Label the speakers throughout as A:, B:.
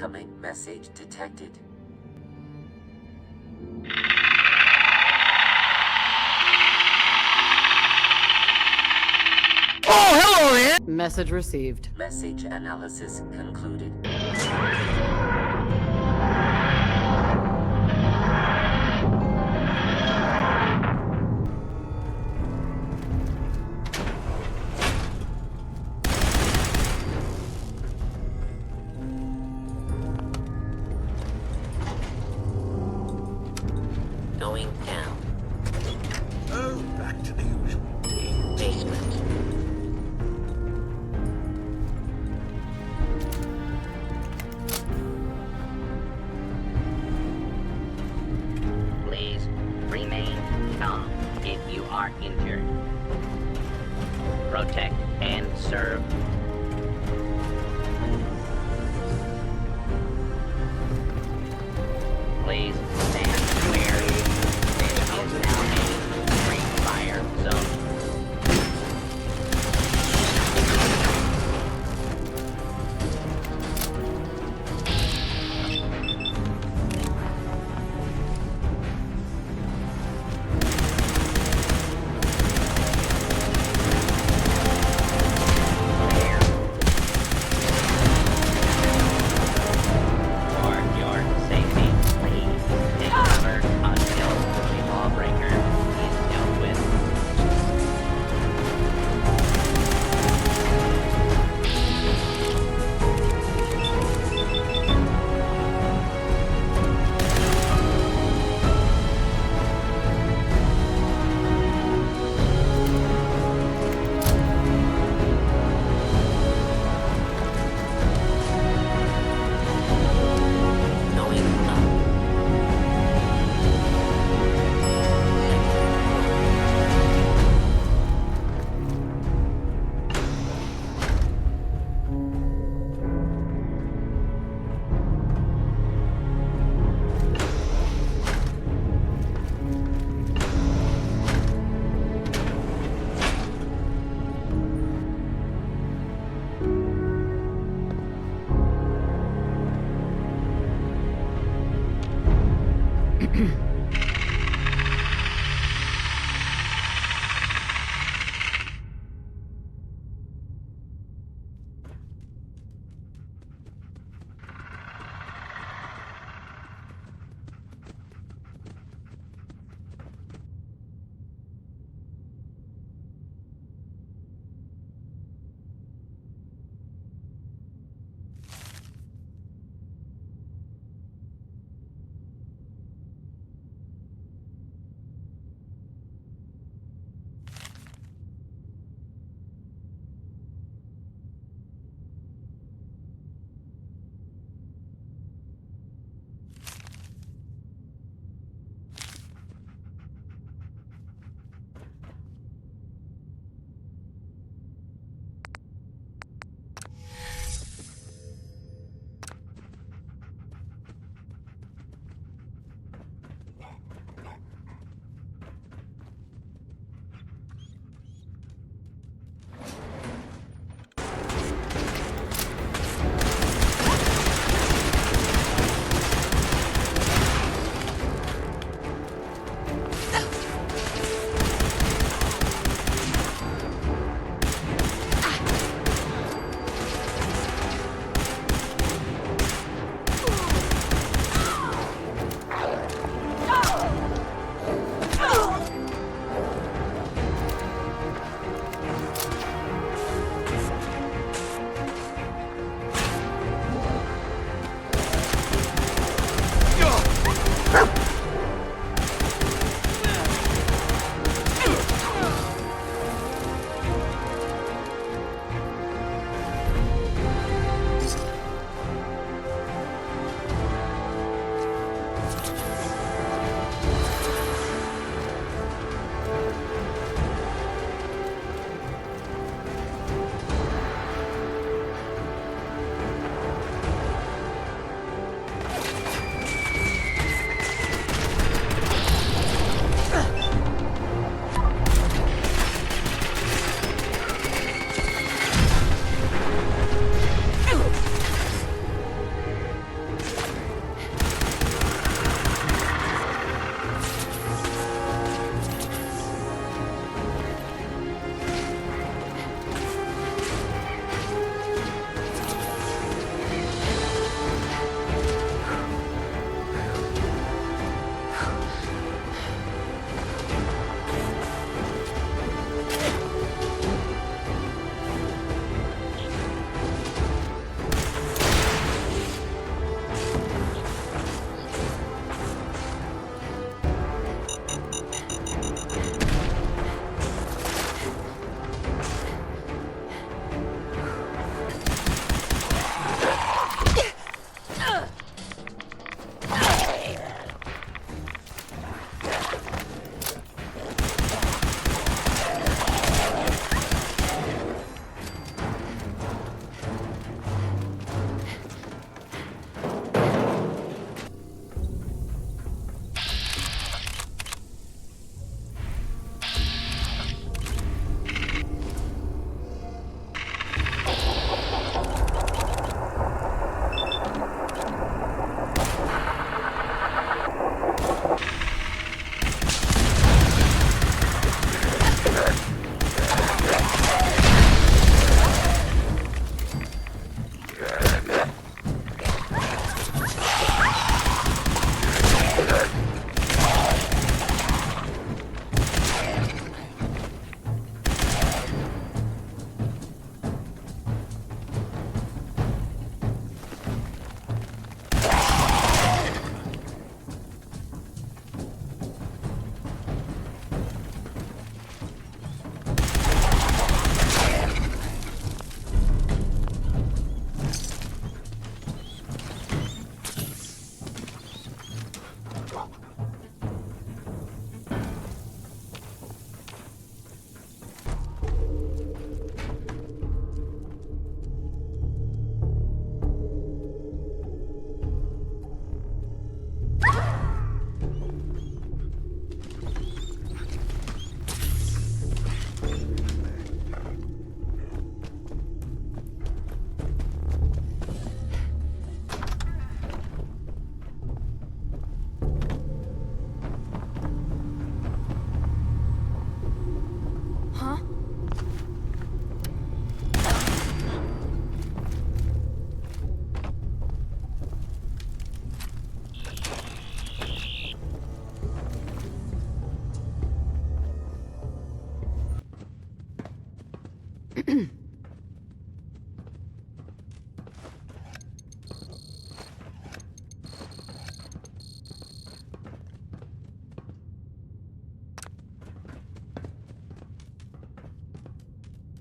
A: Incoming message detected.
B: Oh, hello there!
C: Message received.
A: Message analysis concluded. Going down.
D: Oh, back to the usual.
A: Basement.
E: Please remain calm if you are injured. Protect and serve. Please stand clear. This is now a free fire zone. Clear. For your safety, please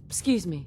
B: Excuse me.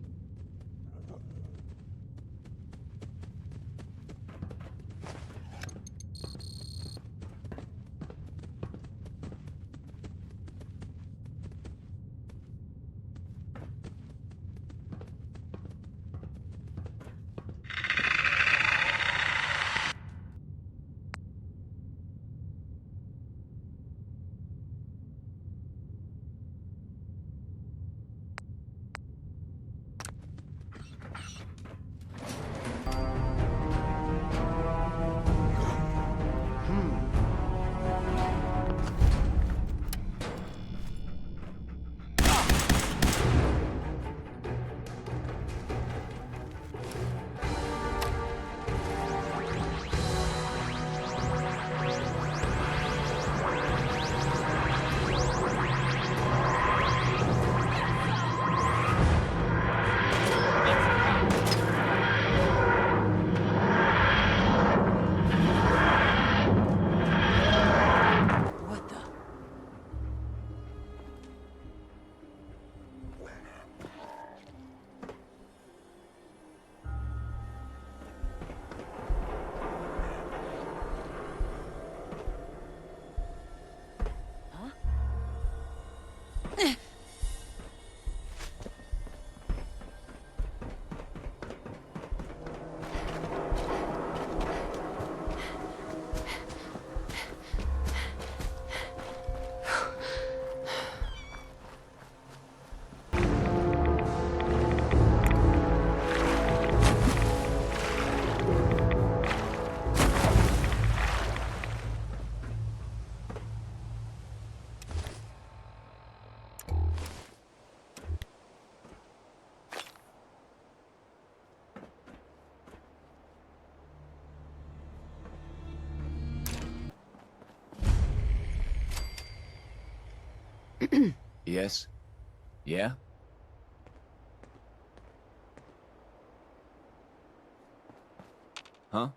B: What the?
C: Yes? Yeah? Huh?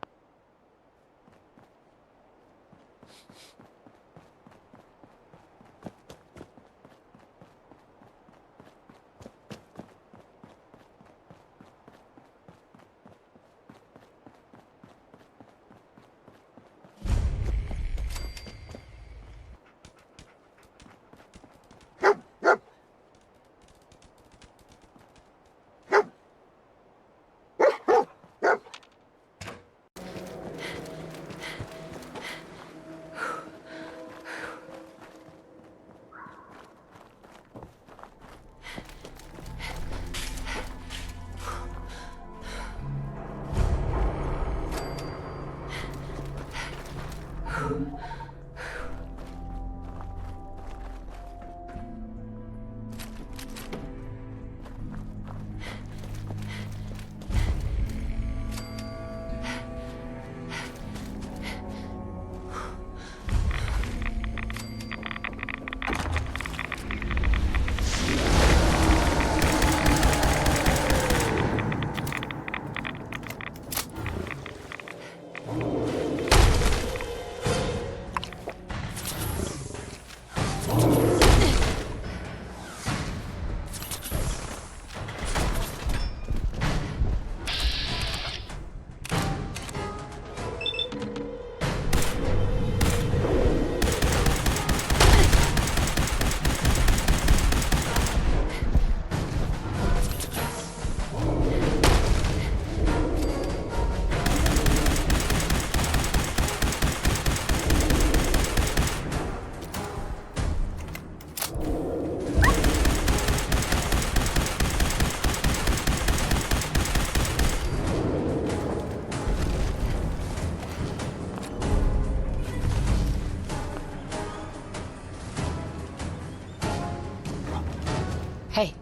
B: Hey.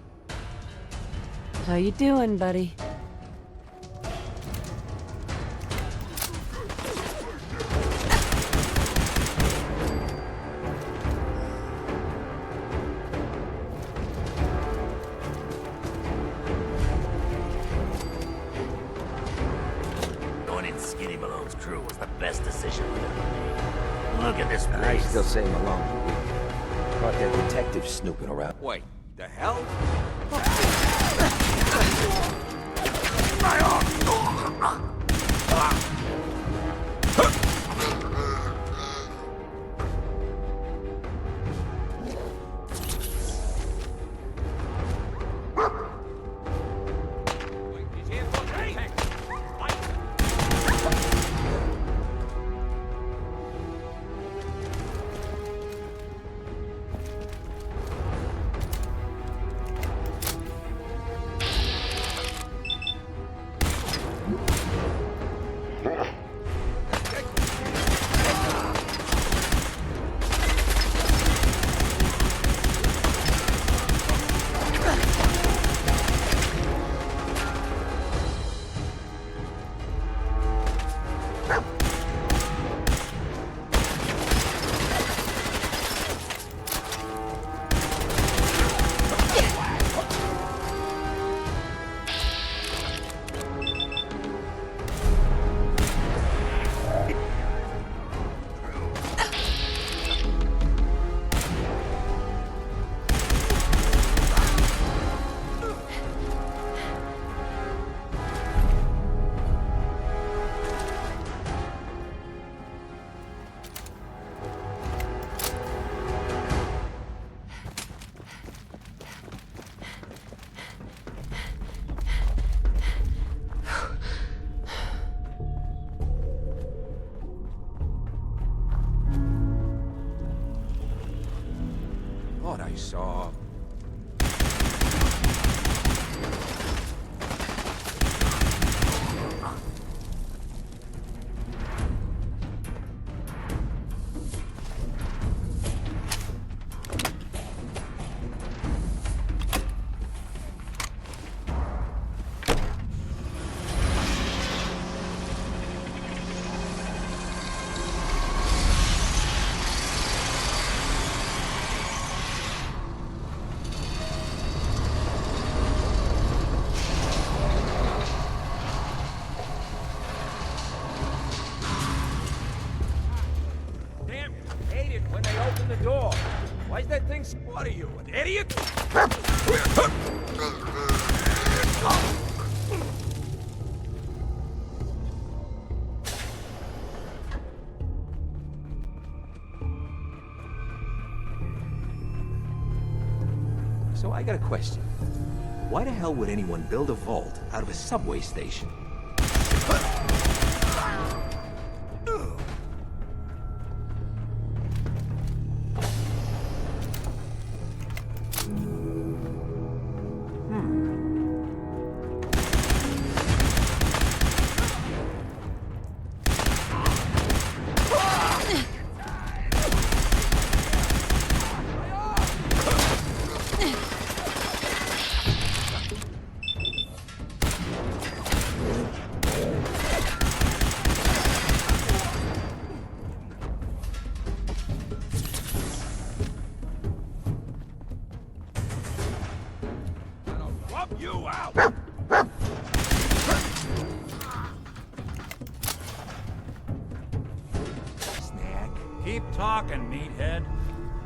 B: How you doing, buddy?
E: Malone's crew was the best decision we've ever made. Look at this
F: I
E: place.
F: still say Malone. Caught that detective snooping around.
D: Wait, the hell? Thought I saw... Damn, hate it when they open the door. Why's that thing... What are you, an idiot? So I got a question. Why the hell would anyone build a vault out of a subway station? You out! Snack.
G: Keep talking, meathead.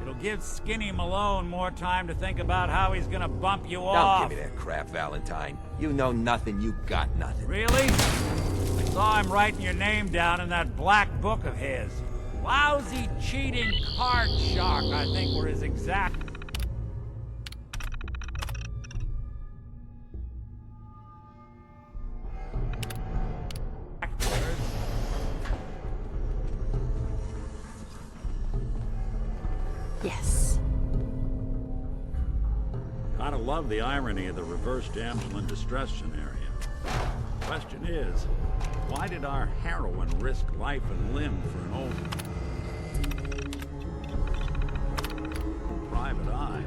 G: It'll give Skinny Malone more time to think about how he's gonna bump you off.
F: Don't give me that crap, Valentine. You know nothing, you got nothing.
G: Really? I saw him writing your name down in that black book of his. Lousy, cheating card shark, I think were his exact...
B: Yes.
G: Gotta love the irony of the reverse damsel in distress scenario. Question is, why did our heroine risk life and limb for an old private eye?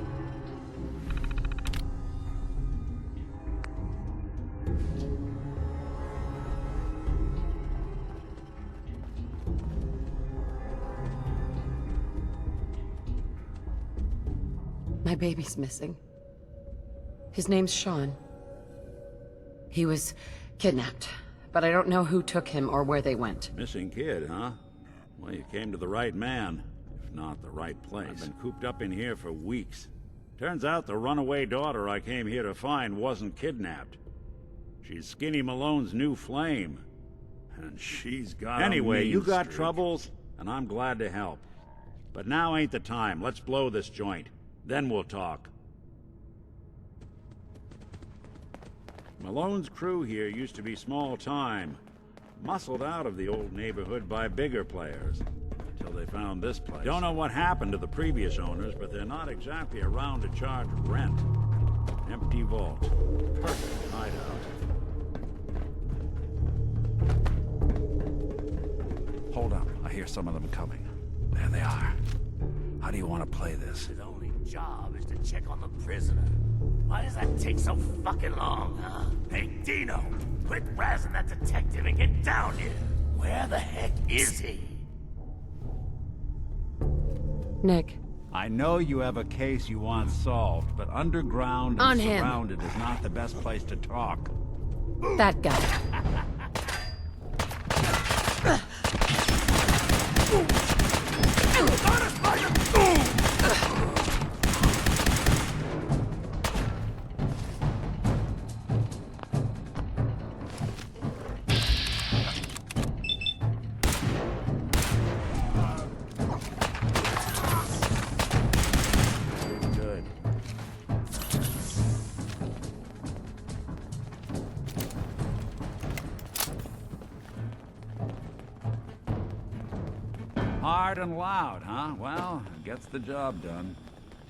B: My baby's missing. His name's Sean. He was kidnapped but I don't know who took him or where they went.
G: Missing kid, huh? Well, you came to the right man, if not the right place. I've been cooped up in here for weeks. Turns out the runaway daughter I came here to find wasn't kidnapped. She's Skinny Malone's new flame. And she's got Anyway, you got troubles, and I'm glad to help. But now ain't the time. Let's blow this joint. Then we'll talk. Malone's crew here used to be small time. Muscled out of the old neighborhood by bigger players. Until they found this place. Don't know what happened to the previous owners, but they're not exactly around to charge rent. Empty vault. Perfect hideout.
H: Hold up. I hear some of them coming. There they are. How do you want to play this?
I: His only job is to check on the prisoner. Why does that take so fucking long, huh? Hey, Dino, quit razzing that detective and get down here. Where the heck is he?
B: Nick.
G: I know you have a case you want solved, but underground
B: On
G: and
B: him.
G: surrounded is not the best place to talk.
B: That guy.
G: Good. Hard and loud, huh? Well, gets the job done.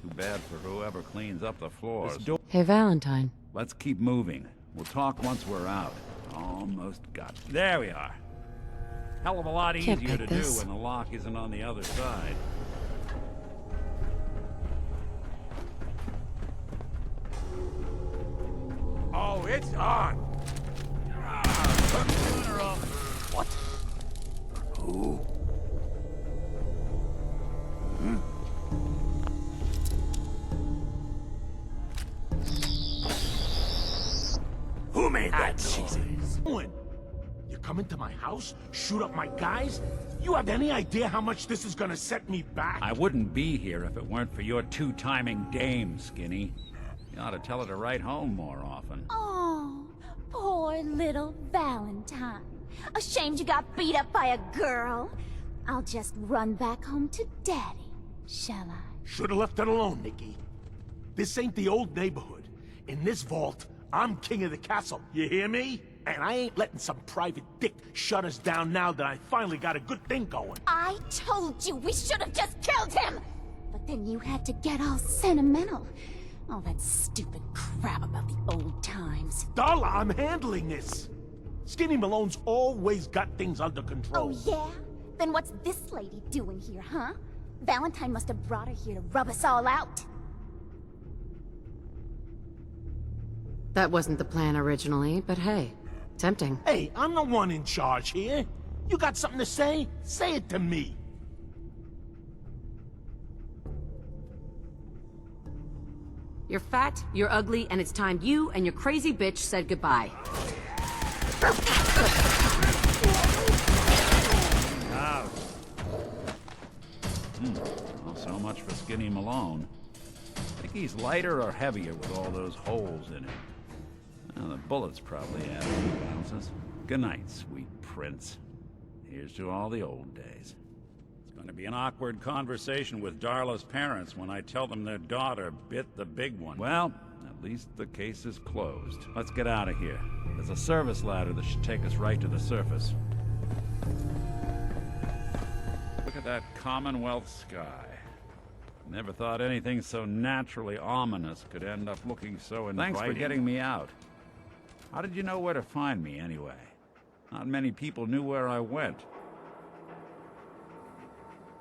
G: Too bad for whoever cleans up the floors.
B: Hey, Valentine.
G: Let's keep moving. We'll talk once we're out. Almost got it. There we are. Hell of a lot
B: Can't
G: easier
B: pick
G: to do
B: this.
G: when the lock isn't on the other side.
I: Oh, it's on! What?
H: Who?
I: Who made that noise?
J: Doing? You come into my house, shoot up my guys? You have any idea how much this is gonna set me back?
G: I wouldn't be here if it weren't for your two-timing dame, Skinny. You ought to tell her to write home more often.
K: Oh, poor little Valentine. Ashamed you got beat up by a girl? I'll just run back home to Daddy, shall I?
J: Should've left it alone, Nikki. This ain't the old neighborhood. In this vault, I'm king of the castle. You hear me? And I ain't letting some private dick shut us down now that I finally got a good thing going.
K: I told you we should have just killed him! But then you had to get all sentimental. All that stupid crap about the old times.
J: Darla, I'm handling this. Skinny Malone's always got things under control.
K: Oh, yeah? Then what's this lady doing here, huh? Valentine must have brought her here to rub us all out.
B: That wasn't the plan originally, but hey, tempting.
J: Hey, I'm the one in charge here. You got something to say? Say it to me.
B: You're fat, you're ugly, and it's time you and your crazy bitch said goodbye.
G: Ouch. Well, so much for Skinny Malone. Think he's lighter or heavier with all those holes in him? Well, the bullets probably add a few ounces. Good night, sweet prince. Here's to all the old days. It's going to be an awkward conversation with Darla's parents when I tell them their daughter bit the big one. Well, at least the case is closed. Let's get out of here. There's a service ladder that should take us right to the surface. Look at that Commonwealth sky. Never thought anything so naturally ominous could end up looking so inviting. Thanks for getting me out. How did you know where to find me, anyway? Not many people knew where I went.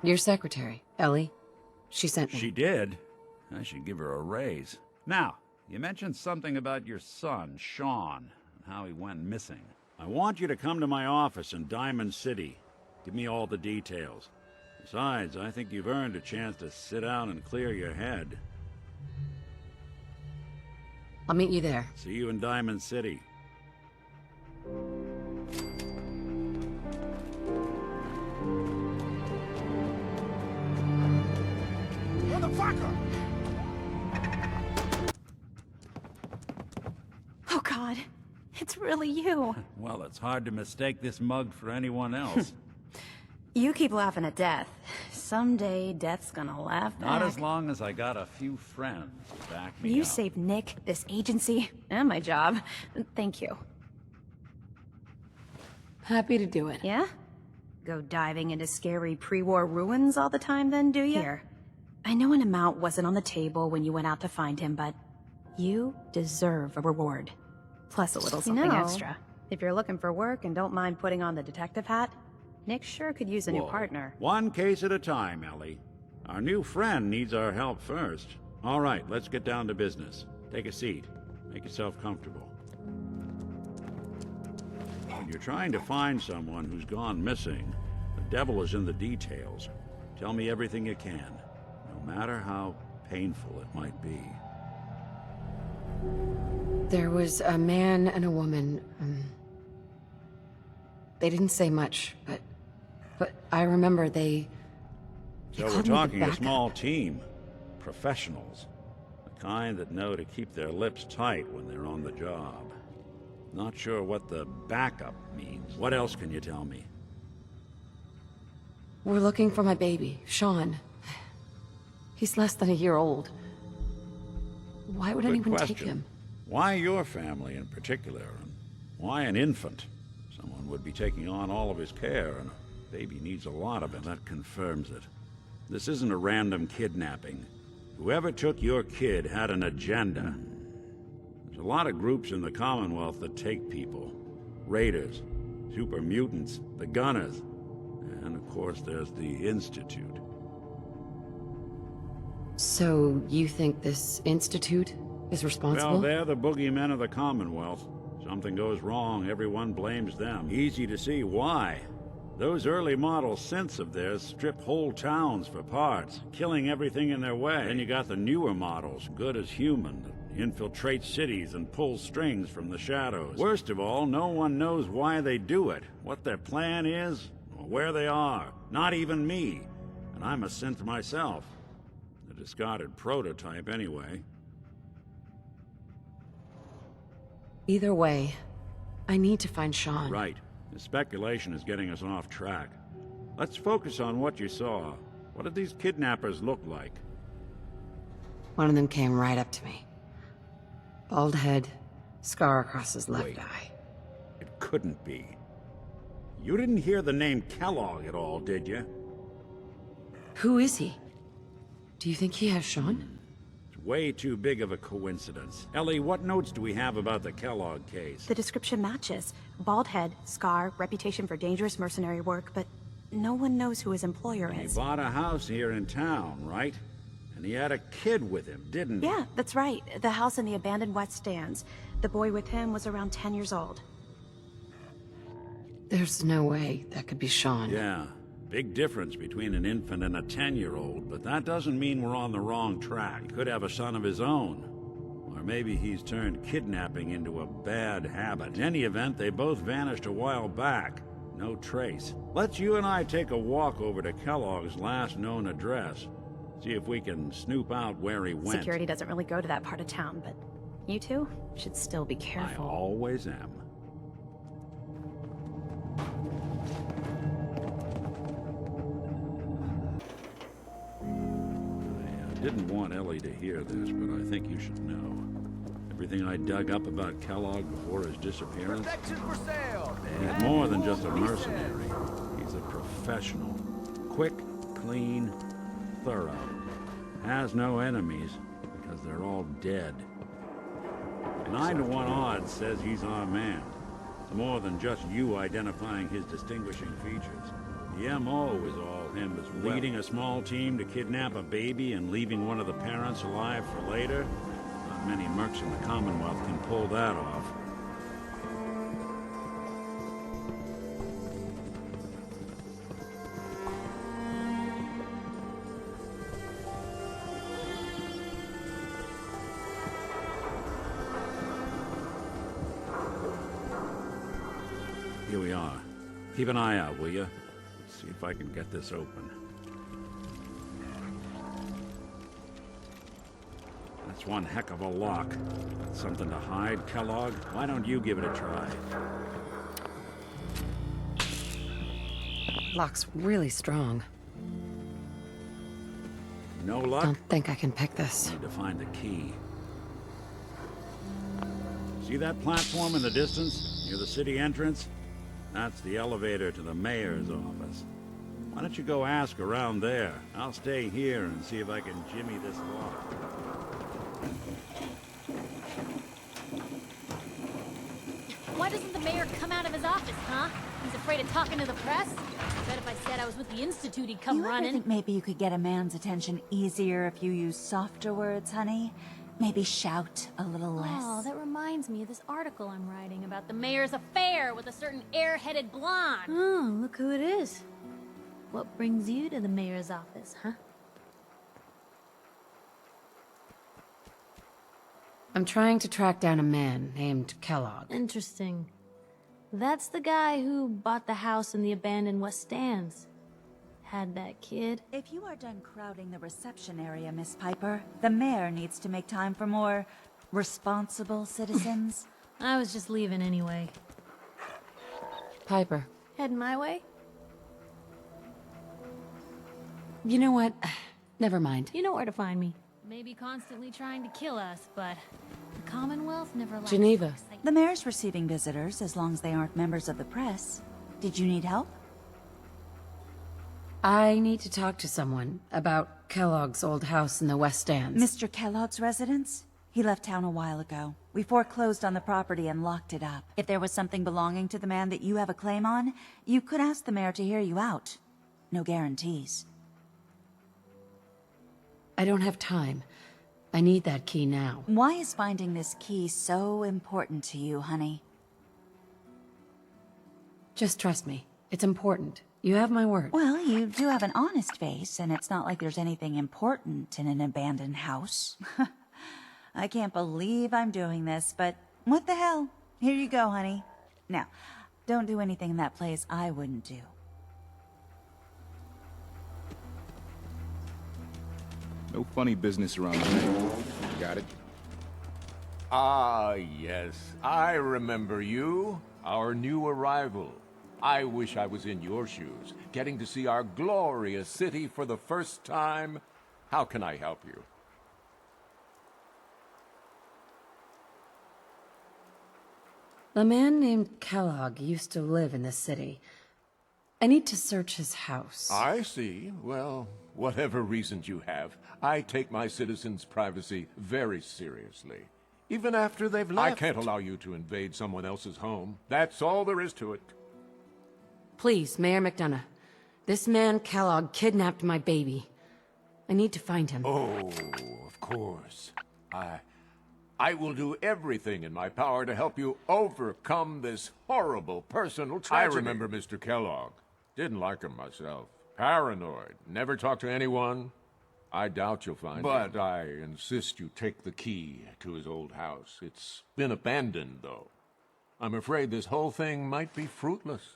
B: Your secretary, Ellie. She sent me.
G: She did? I should give her a raise. Now, you mentioned something about your son, Sean, and how he went missing. I want you to come to my office in Diamond City. Give me all the details. Besides, I think you've earned a chance to sit down and clear your head.
B: I'll meet you there.
G: See you in Diamond City.
L: God. It's really you.
G: Well, it's hard to mistake this mug for anyone else.
L: You keep laughing at death. Someday, death's gonna laugh back.
G: Not as long as I got a few friends to back me
L: You
G: up.
L: saved Nick, this agency, and my job. Thank you.
B: Happy to do it.
L: Yeah? Go diving into scary pre-war ruins all the time then, do you? Here. I know an amount wasn't on the table when you went out to find him, but you deserve a reward. Plus a little something extra. If you're looking for work and don't mind putting on the detective hat, Nick sure could use a new partner.
H: One case at a time, Ellie. Our new friend needs our help first. All right, let's get down to business. Take a seat. Make yourself comfortable. When you're trying to find someone who's gone missing, the devil is in the details. Tell me everything you can, no matter how painful it might be.
B: There was a man and a woman. They didn't say much, but I remember they
H: So we're
B: called me the
H: talking a
B: backup.
H: small team. Professionals. The kind that know to keep their lips tight when they're on the job. Not sure what the backup means. What else can you tell me?
B: We're looking for my baby, Sean. He's less than a year old. Why would
H: Good
B: anyone
H: question.
B: take him?
H: Why your family in particular? And why an infant? Someone would be taking on all of his care, and a baby needs a lot of it. That confirms it. This isn't a random kidnapping. Whoever took your kid had an agenda. There's a lot of groups in the Commonwealth that take people. Raiders, super mutants, the Gunners, and of course there's the Institute.
B: So you think this institute is responsible?
H: Well, they're the boogeymen of the Commonwealth. Something goes wrong, everyone blames them. Easy to see why. Those early model synths of theirs strip whole towns for parts, killing everything in their way. Then you got the newer models, good as human, that infiltrate cities and pull strings from the shadows. Worst of all, no one knows why they do it, what their plan is, or where they are. Not even me. And I'm a synth myself. A discarded prototype, anyway.
B: Either way, I need to find Sean.
H: Right. The speculation is getting us off track. Let's focus on what you saw. What did these kidnappers look like?
B: One of them came right up to me. Bald head, scar across his left eye.
H: It couldn't be. You didn't hear the name Kellogg at all, did you?
B: Who is he? Do you think he has Sean?
H: It's way too big of a coincidence. Ellie, what notes do we have about the Kellogg case?
L: The description matches. Bald head, scar, reputation for dangerous mercenary work, but no one knows who his employer
H: He
L: is.
H: bought a house here in town, right? And he had a kid with him, didn't he?
L: Yeah, that's right. The house in the abandoned West Stands. The boy with him was around 10 years old.
B: There's no way that could be Sean.
H: Yeah. Big difference between an infant and a 10-year-old, but that doesn't mean we're on the wrong track. He could have a son of his own. Or maybe he's turned kidnapping into a bad habit. In any event, they both vanished a while back. No trace. Let's you and I take a walk over to Kellogg's last known address. See if we can snoop out where he went.
L: Security doesn't really go to that part of town, but you two should still be
H: I
L: careful.
H: always am. I didn't want Ellie to hear this, but I think you should know. Everything I dug up about Kellogg before his disappearance, he's more than just a mercenary. He's a professional. Quick, clean, thorough. Has no enemies, because they're all dead. 9 to 1 odds says he's our man. More than just you identifying his distinguishing features. The MO is all him as well. Leading a small team to kidnap a baby and leaving one of the parents alive for later? Not many mercs in the Commonwealth can pull that off. Here we are. Keep an eye out, will you? See if I can get this open. That's one heck of a lock. Something to hide, Kellogg? Why don't you give it a try?
B: Lock's really strong.
H: No luck?
B: Don't think I can pick this.
H: Need to find the key. See that platform in the distance, near the city entrance? That's the elevator to the mayor's office. Why don't you go ask around there? I'll stay here and see if I can jimmy this lock.
M: Why doesn't the mayor come out of his office, huh? He's afraid of talking to the press? Bet if I said I was with the Institute, he'd come
N: You ever
M: running.
N: think maybe you could get a man's attention easier if you use softer words, honey? Maybe shout a little less.
M: Oh, that reminds me of this article I'm writing about the mayor's affair with a certain air-headed blonde. Oh, look who it is. What brings you to the mayor's office, huh?
B: I'm trying to track down a man named Kellogg.
M: Interesting. That's the guy who bought the house in the abandoned West Stands. Had that kid.
N: If you are done crowding the reception area, Miss Piper, the mayor needs to make time for more responsible citizens.
M: I was just leaving anyway.
B: Piper.
M: Heading my way?
B: You know what? Never mind.
M: You know where to find me. Maybe constantly trying to kill us, but the Commonwealth never lets
B: Geneva.
N: The mayor's receiving visitors as long as they aren't members of the press. Did you need help?
B: I need to talk to someone about Kellogg's old house in the West Stands.
N: Mr. Kellogg's residence? He left town a while ago. We foreclosed on the property and locked it up. If there was something belonging to the man that you have a claim on, you could ask the mayor to hear you out. No guarantees.
B: I don't have time. I need that key now.
N: Why is finding this key so important to you, honey?
B: Just trust me. It's important. You have my word.
N: Well, you do have an honest face, and it's not like there's anything important in an abandoned house. I can't believe I'm doing this, but what the hell? Here you go, honey. Now, don't do anything in that place I wouldn't do.
F: No funny business around here. Got it?
J: Ah, yes. I remember you. Our new arrival. I wish I was in your shoes, getting to see our glorious city for the first time. How can I help you?
B: A man named Kellogg used to live in this city. I need to search his house.
J: I see. Well, whatever reasons you have, I take my citizens' privacy very seriously. Even after they've left. I can't allow you to invade someone else's home. That's all there is to it.
B: Please, Mayor McDonough. This man, Kellogg, kidnapped my baby. I need to find him.
J: Oh, of course. I will do everything in my power to help you overcome this horrible personal tragedy. I remember Mr. Kellogg. Didn't like him myself. Paranoid. Never talked to anyone. I doubt you'll find him. But I insist you take the key to his old house. It's been abandoned, though. I'm afraid this whole thing might be fruitless.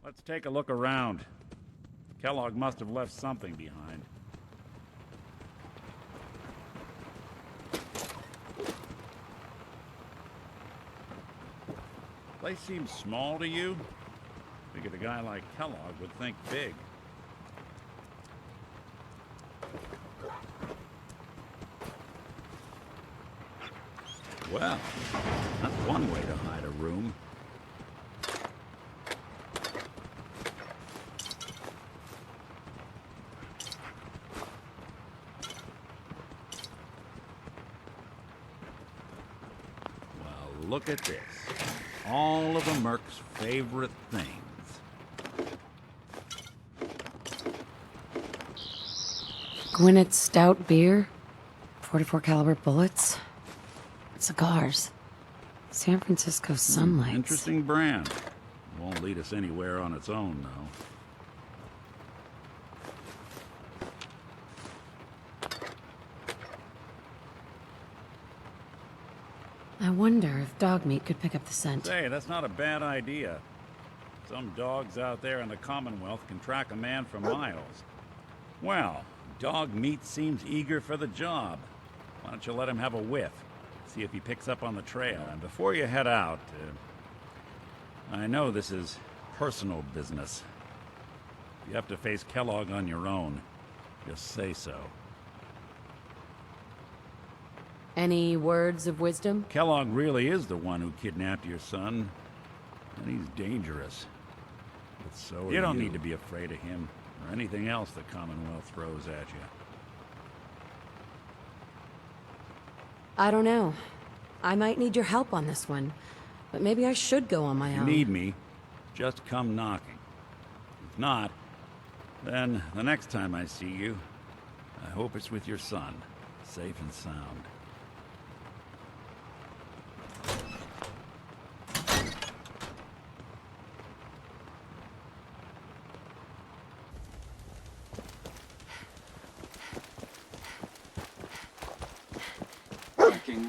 H: Let's take a look around. Kellogg must have left something behind. Place seems small to you? Figured a guy like Kellogg would think big. Well, that's one way to hide a room. Well, look at this. All of a Merc's favorite things.
B: Gwinnett's stout beer, 44 caliber bullets, cigars, San Francisco sunlights.
H: Interesting brand. Won't lead us anywhere on its own, though.
B: I wonder if dog meat could pick up the scent.
H: Say, that's not a bad idea. Some dogs out there in the Commonwealth can track a man for miles. Well, dog meat seems eager for the job. Why don't you let him have a whiff? See if he picks up on the trail. And before you head out, I know this is personal business. If you have to face Kellogg on your own, just say so.
B: Any words of wisdom?
H: Kellogg really is the one who kidnapped your son, and he's dangerous. But so are you. Don't need to be afraid of him, or anything else the Commonwealth throws at you.
B: I don't know. I might need your help on this one, but maybe I should go on my own.
H: If you need me, just come knocking. If not, then the next time I see you, I hope it's with your son, safe and sound.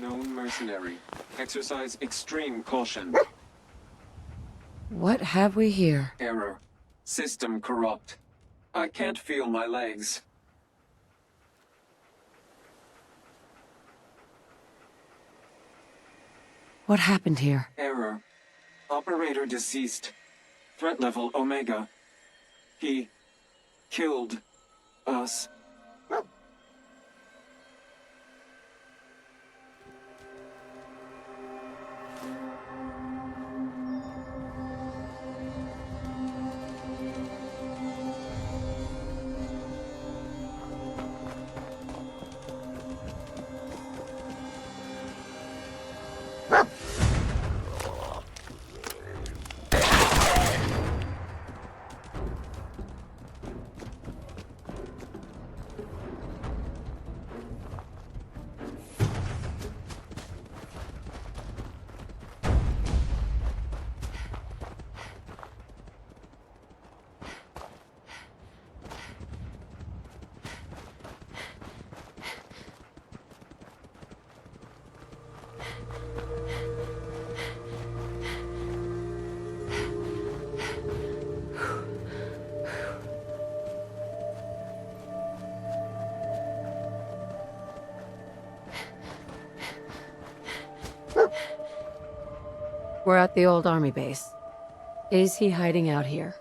O: Known mercenary. Exercise extreme caution.
B: What have we here?
O: Error. System corrupt. I can't feel my legs.
B: What happened here?
O: Error. Operator deceased. Threat level Omega. He killed us.
B: We're at the old army base. Is he hiding out here?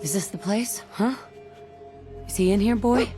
B: Is this the place? Huh? Is he in here, boy?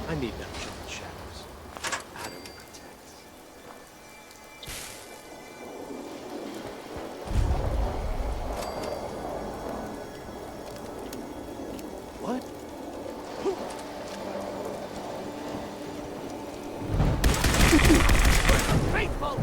J: I need them giant shadows. Adam protects. What? Faithful!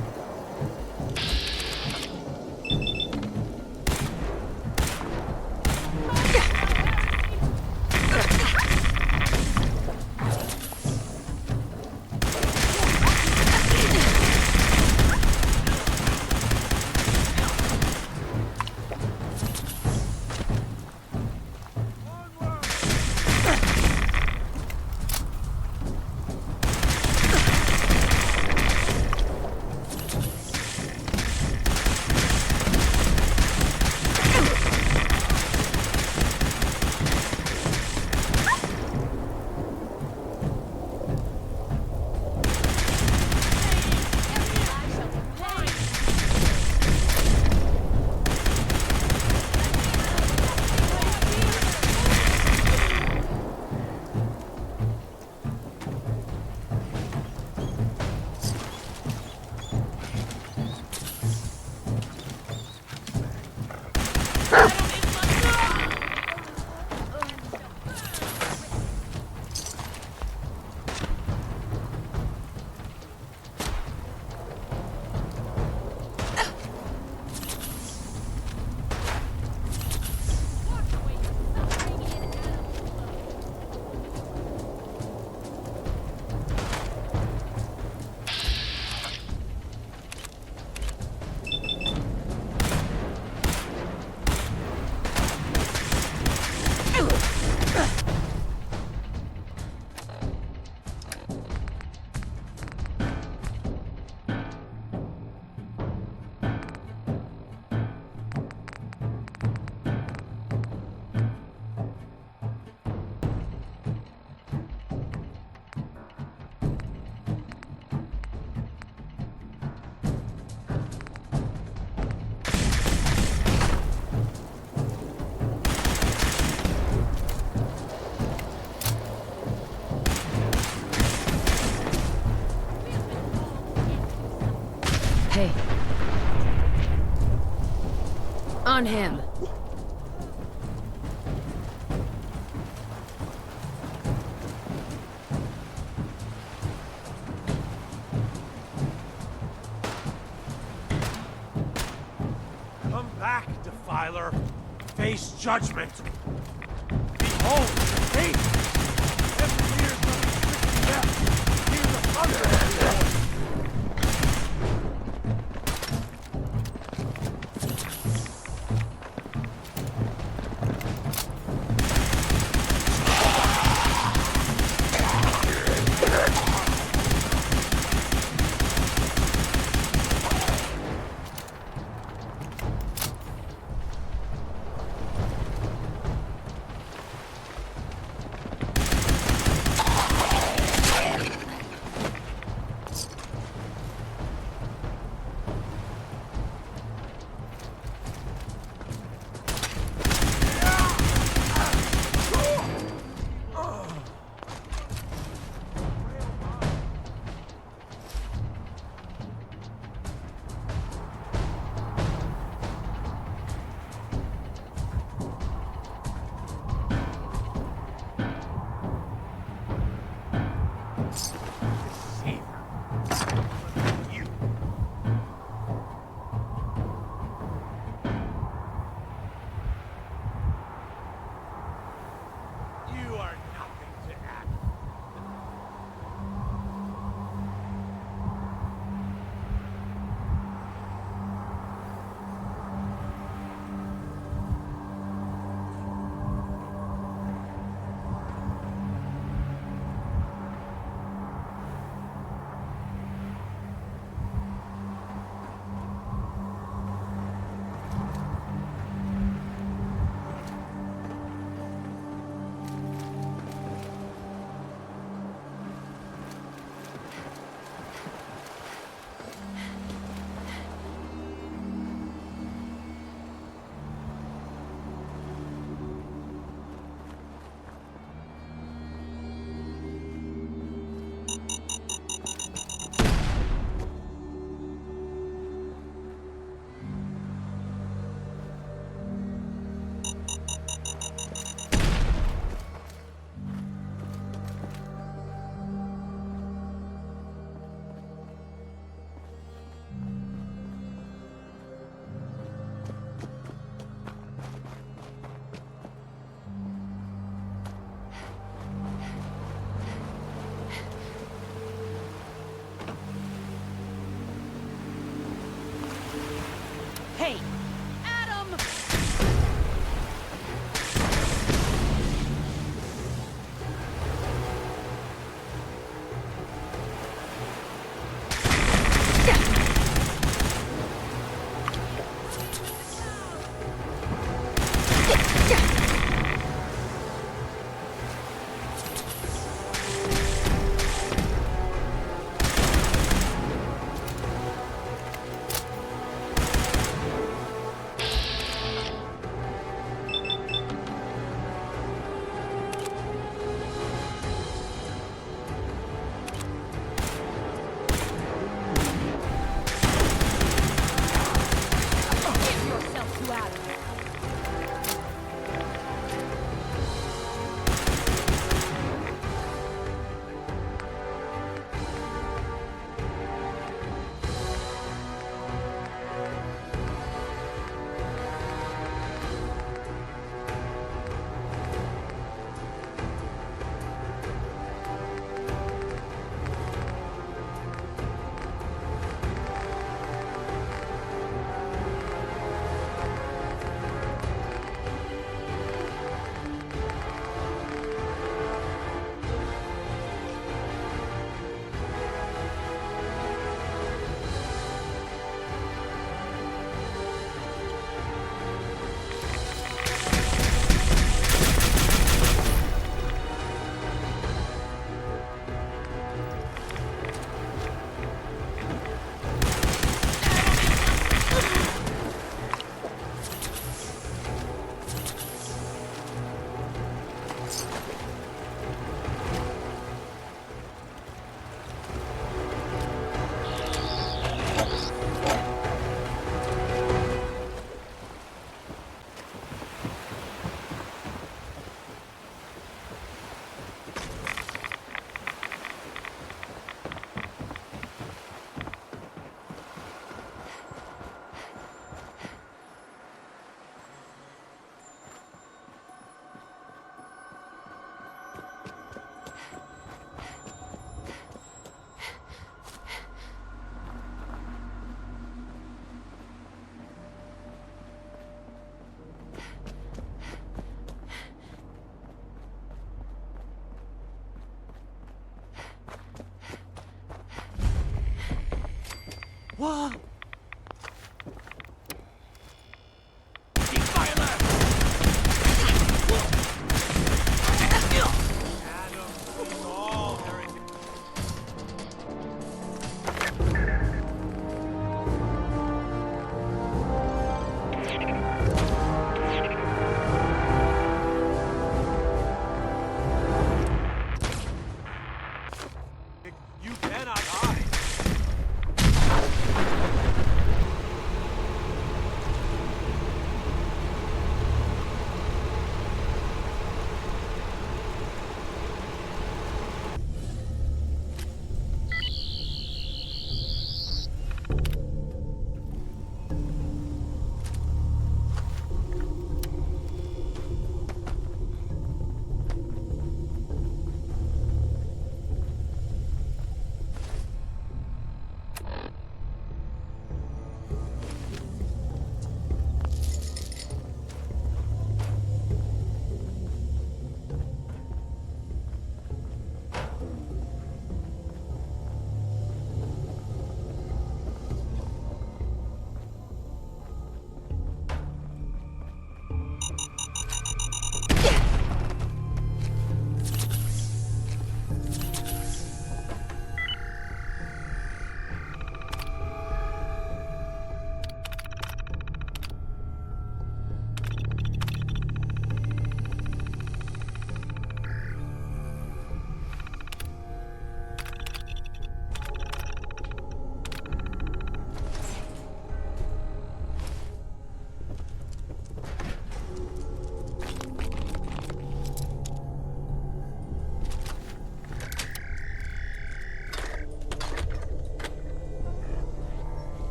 B: Hey. On him.
J: Come back, Defiler. Face judgment. Behold the fate. Every year's nothing death. Hear the thunder.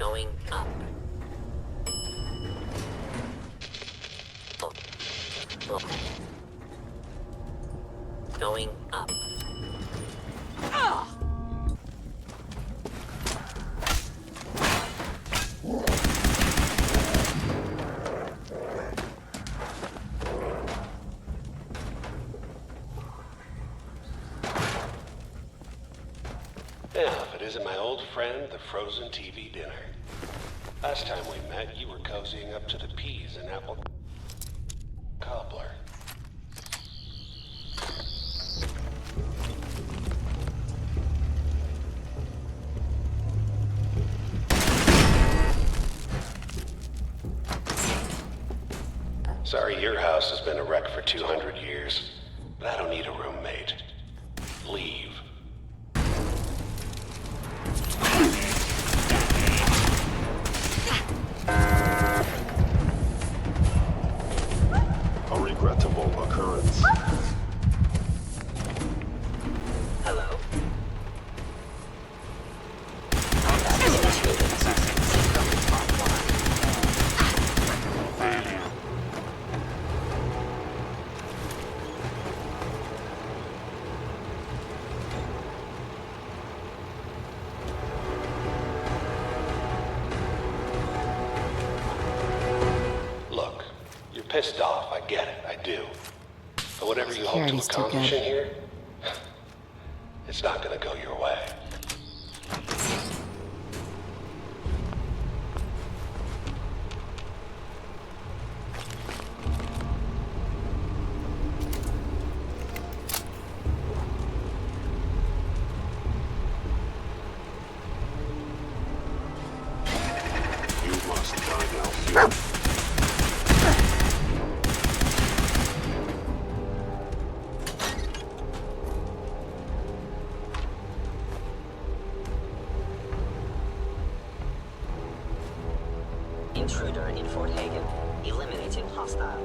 A: Going up. Going up.
P: Now, if it isn't my old friend, the frozen TV dinner. Last time we met, you were cozying up to the peas and apple cobbler. Sorry your house has been a wreck for 200 years, but I don't need a roommate. Leave.
Q: A regrettable occurrence.
A: Hello.
P: Look, you're pissed off, I get it, I do. But whatever you hope to
B: Security's too
P: accomplish
B: good.
P: in here, it's not gonna go your way.
Q: You must die now.
E: Intruder in Fort Hagen. Eliminating hostile.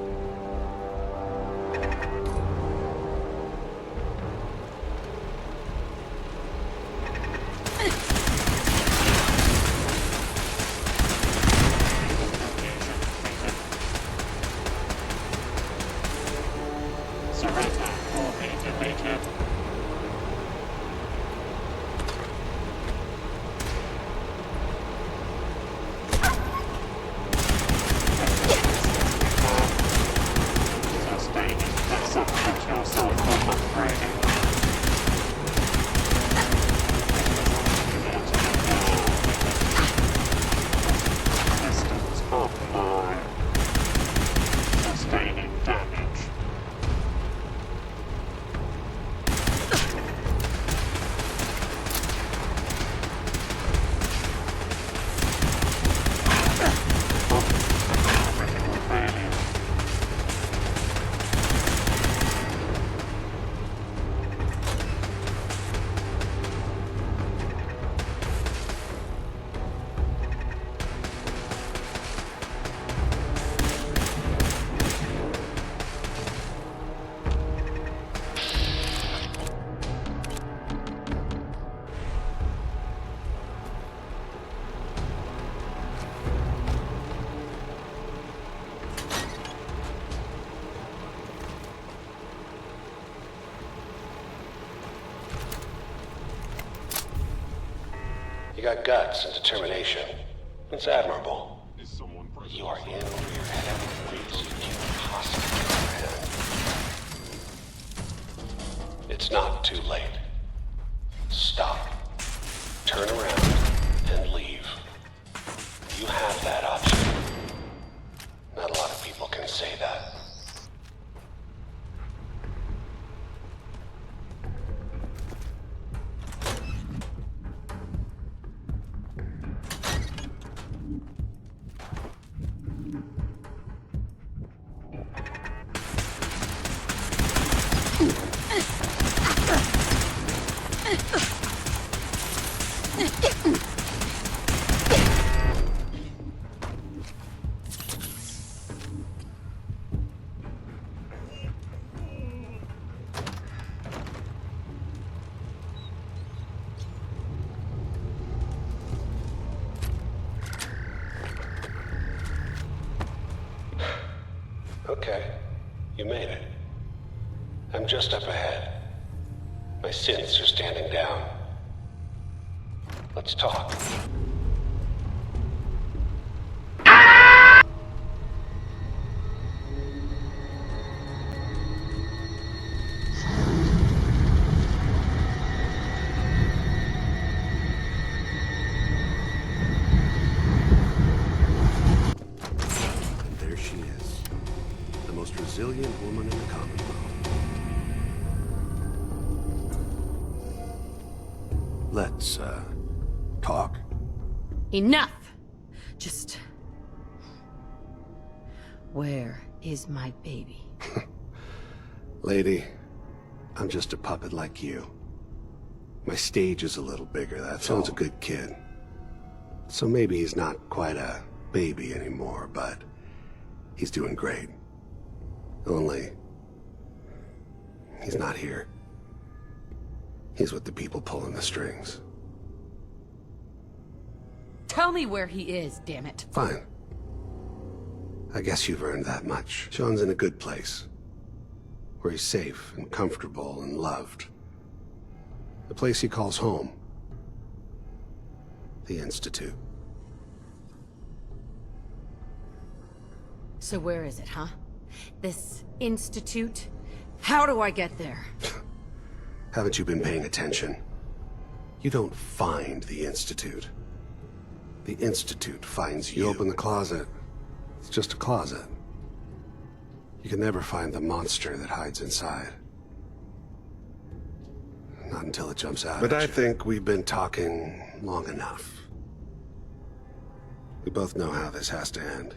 Q: Surrender or be deleted. Sustaining. Subject yourself for upgrading. Systems offline. Sustaining damage. Failure.
P: You got guts and determination. It's admirable. You are in over your head in ways you can't possibly comprehend. It's not too late. Stop. Turn around and leave. You have that option. Not a lot of people can say that. Okay, you made it. I'm just up ahead. My synths are standing down. Let's talk.
R: And there she is. The most resilient woman in the Commonwealth. Let's, talk.
B: Enough! Just... Where is my baby?
R: Lady, I'm just a puppet like you. My stage is a little bigger, that's all. Sounds a good kid. So maybe he's not quite a baby anymore, but he's doing great. Only... he's not here. He's with the people pulling the strings.
B: Tell me where he is, damn it.
R: Fine. I guess you've earned that much. Sean's in a good place. Where he's safe and comfortable and loved. The place he calls home. The Institute.
B: So where is it, huh? This institute? How do I get there?
R: Haven't you been paying attention? You don't find the Institute. The Institute finds you. You open the closet. It's just a closet. You can never find the monster that hides inside. Not until it jumps out. But I think we've been talking long enough. We both know how this has to end.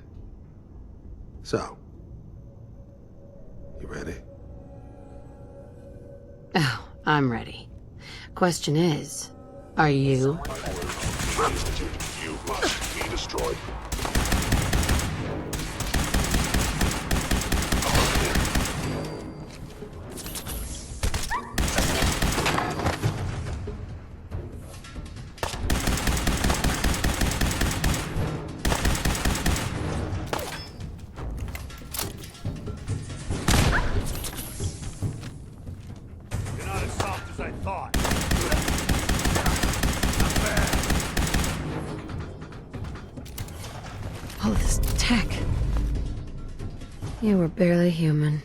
R: So, you ready?
B: Oh, I'm ready. Question is, are you?
S: You must be destroyed.
J: You're not as soft as I thought.
B: All this tech. You were barely human.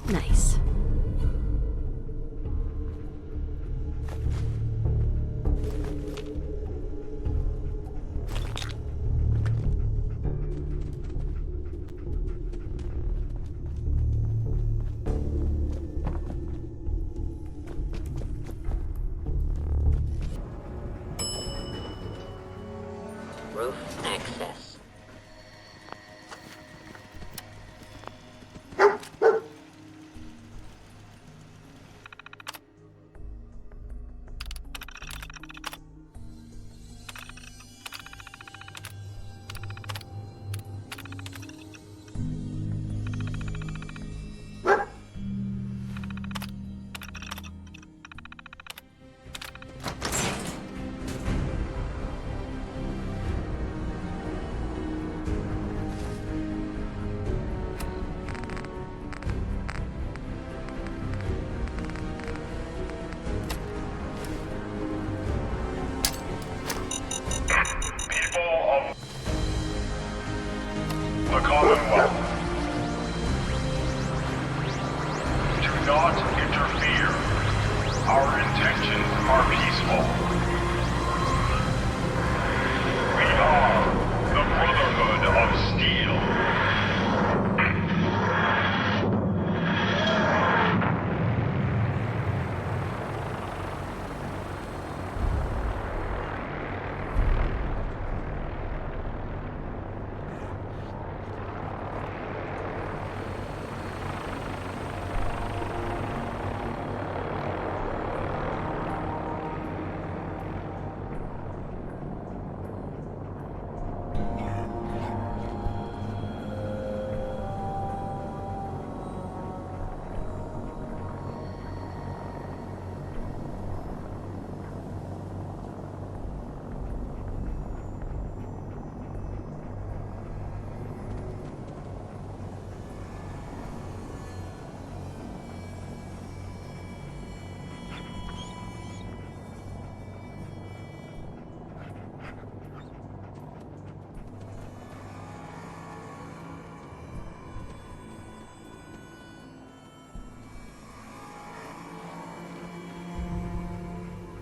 B: Nice.
A: Roof access.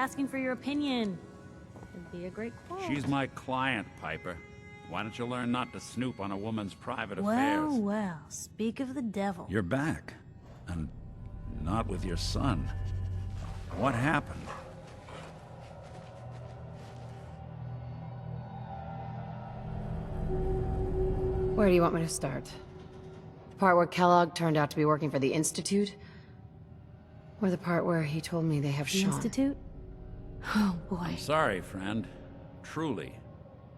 M: asking for your opinion. It'd be a great quote.
G: She's my client, Piper. Why don't you learn not to snoop on a woman's private affairs?
M: Well, well, speak of the devil.
G: You're back. And not with your son. What happened?
B: Where do you want me to start? The part where Kellogg turned out to be working for the Institute? Or the part where he told me they have
M: The
B: Sean?
M: Institute? Oh, boy.
G: I'm sorry, friend. Truly.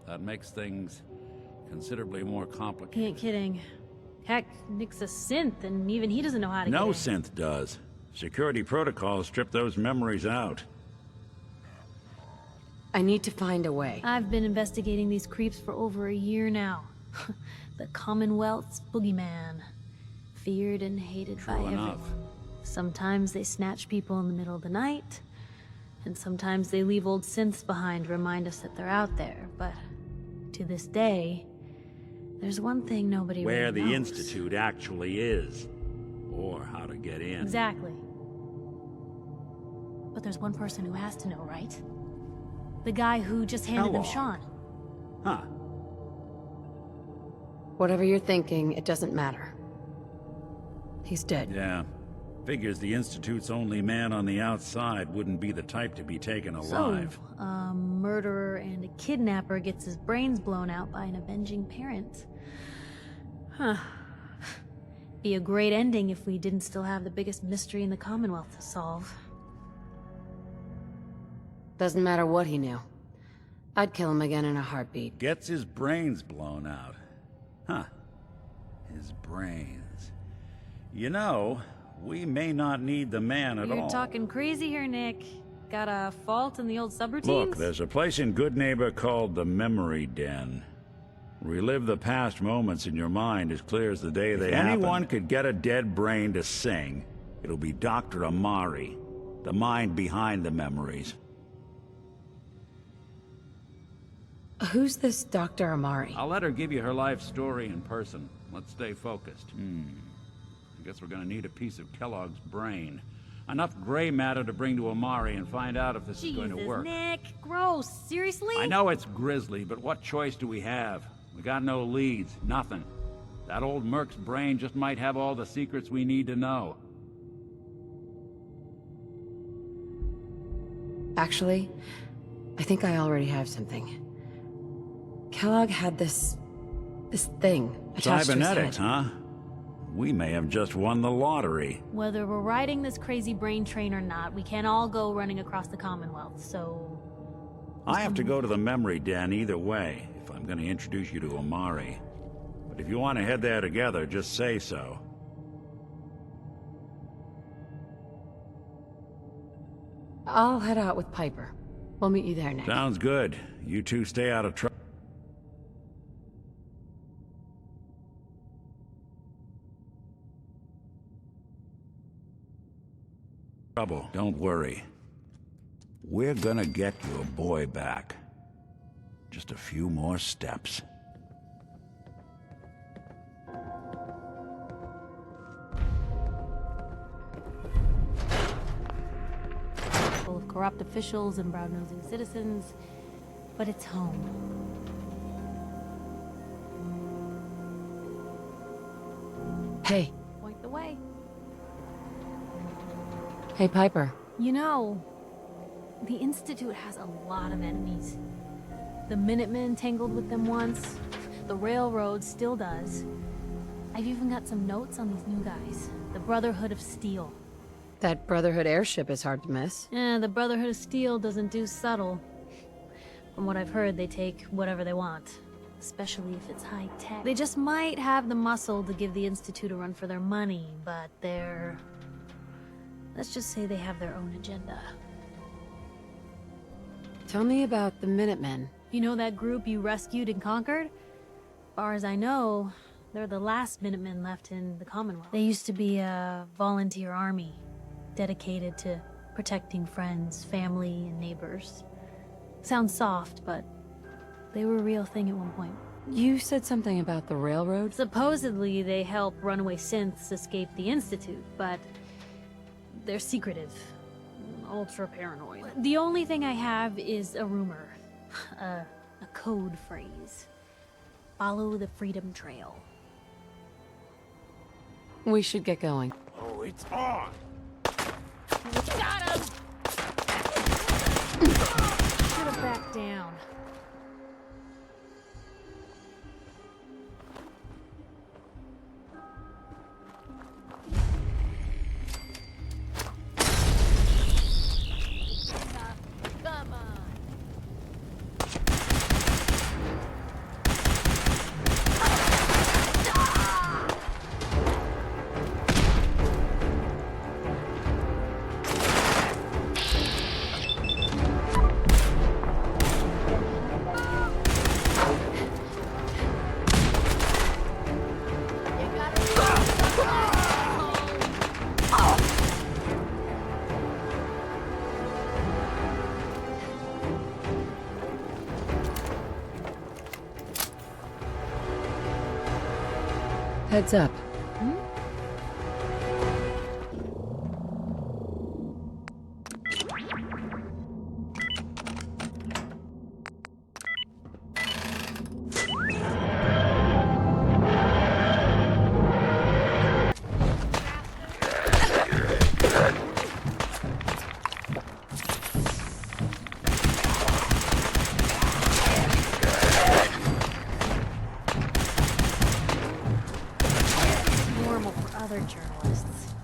G: That makes things considerably more complicated.
M: He ain't kidding. Heck, Nick's a synth, and even he doesn't know how to
H: No
M: get in.
H: synth does. Security protocols strip those memories out.
B: I need to find a way.
M: I've been investigating these creeps for over a year now. The Commonwealth's boogeyman. Feared and hated by
G: True
M: everyone.
G: enough.
M: Sometimes they snatch people in the middle of the night, and sometimes they leave old synths behind to remind us that they're out there. But to this day, there's one thing nobody
H: Where
M: really
H: the
M: knows.
H: Institute actually is. Or how to get in.
M: Exactly. But there's one person who has to know, right? The guy who just handed them
H: Kellogg.
M: Sean.
H: Huh.
B: Whatever you're thinking, it doesn't matter. He's dead.
H: Yeah. Figures the Institute's only man on the outside wouldn't be the type to be taken alive.
M: So, a murderer and a kidnapper gets his brains blown out by an avenging parent. Huh. Be a great ending if we didn't still have the biggest mystery in the Commonwealth to solve.
B: Doesn't matter what he knew. I'd kill him again in a heartbeat.
H: Gets his brains blown out. Huh. His brains. You know, we may not need the man at all.
M: You're talking crazy here, Nick. Got a fault in the old subroutines?
H: Look, there's a place in Good Neighbor called the Memory Den. Relive the past moments in your mind as clear as the day they happened. If anyone could get a dead brain to sing, it'll be Dr. Amari, the mind behind the memories.
B: Who's this Dr. Amari?
G: I'll let her give you her life story in person. Let's stay focused. I guess we're gonna need a piece of Kellogg's brain. Enough gray matter to bring to Amari and find out if this is going to work.
M: Nick, gross. Seriously?
G: I know it's grisly, but what choice do we have? We got no leads, nothing. That old Merc's brain just might have all the secrets we need to know.
B: Actually, I think I already have something. Kellogg had this thing attached to his head.
H: Cybernetics, huh? We may have just won the lottery.
M: Whether we're riding this crazy brain train or not, we can't all go running across the Commonwealth, so...
H: I have to go to the Memory Den either way, if I'm going to introduce you to Amari. But if you want to head there together, just say so.
B: I'll head out with Piper. We'll meet you there next.
H: Sounds good. You two stay out of trouble. Don't worry. We're gonna get your boy back. Just a few more steps.
M: full of corrupt officials and brown-nosing citizens, but it's home.
B: Hey.
M: Point the way.
B: Hey, Piper.
M: You know, the Institute has a lot of enemies. The Minutemen tangled with them once. The Railroad still does. I've even got some notes on these new guys. The Brotherhood of Steel.
B: That Brotherhood airship is hard to miss.
M: The Brotherhood of Steel doesn't do subtle. From what I've heard, they take whatever they want. Especially if it's high-tech. They just might have the muscle to give the Institute a run for their money, but they're... let's just say they have their own agenda.
B: Tell me about the Minutemen.
M: You know that group you rescued and conquered? Far as I know, they're the last Minutemen left in the Commonwealth. They used to be a volunteer army, dedicated to protecting friends, family, and neighbors. Sounds soft, but they were a real thing at one point.
B: You said something about the Railroad?
M: Supposedly, they help runaway synths escape the Institute, but they're secretive. ultra paranoid. The only thing I have is a rumor. A code phrase. Follow the freedom trail.
B: We should get going.
J: Oh, it's on!
M: Got him! Should have backed down. Come on.
B: Heads up.
M: Normal for other journalists.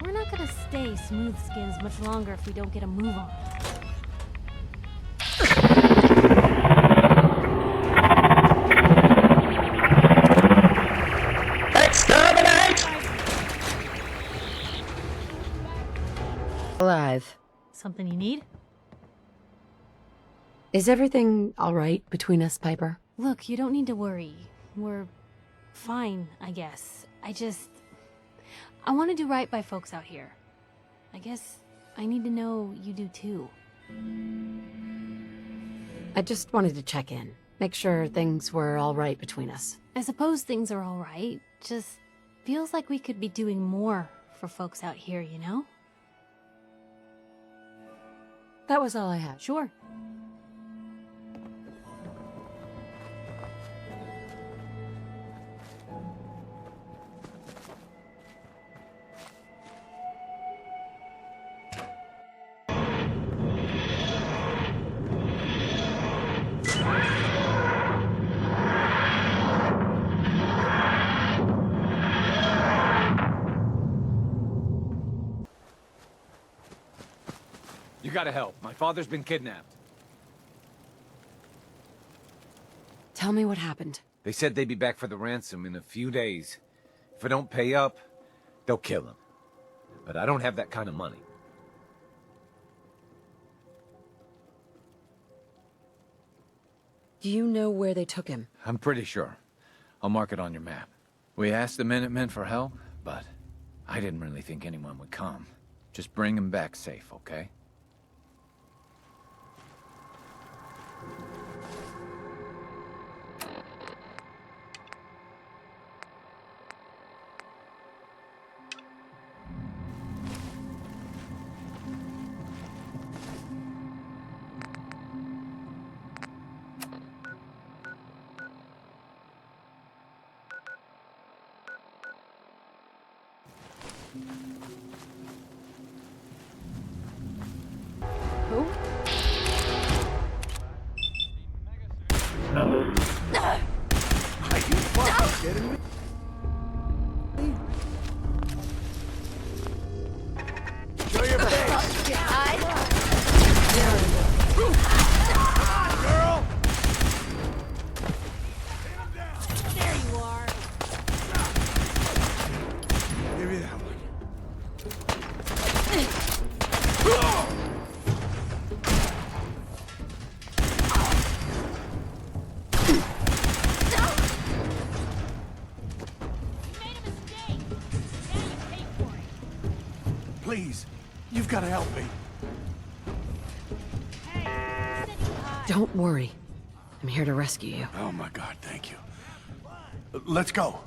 M: We're not gonna stay smooth skins much longer if we don't get a move on.
B: Alive.
M: Something you need?
B: Is everything all right between us, Piper?
M: Look, you don't need to worry. We're fine, I guess. I want to do right by folks out here. I guess I need to know you do too.
B: I just wanted to check in. Make sure things were all right between us.
M: I suppose things are all right. Just feels like we could be doing more for folks out here, you know?
B: That was all I had.
M: Sure.
C: You gotta help. My father's been kidnapped.
B: Tell me what happened.
C: They said they'd be back for the ransom in a few days. If I don't pay up, they'll kill him. But I don't have that kind of money.
B: Do you know where they took him?
C: I'm pretty sure. I'll mark it on your map. We asked the Minutemen for help, but I didn't really think anyone would come. Just bring him back safe, okay?
M: Who?
J: Are you fucking kidding me? Show your face! Girl!
M: There you are.
J: Give me that one. Please, you've got to help me.
B: Don't worry. I'm here to rescue you.
J: Oh my god, thank you. Let's go.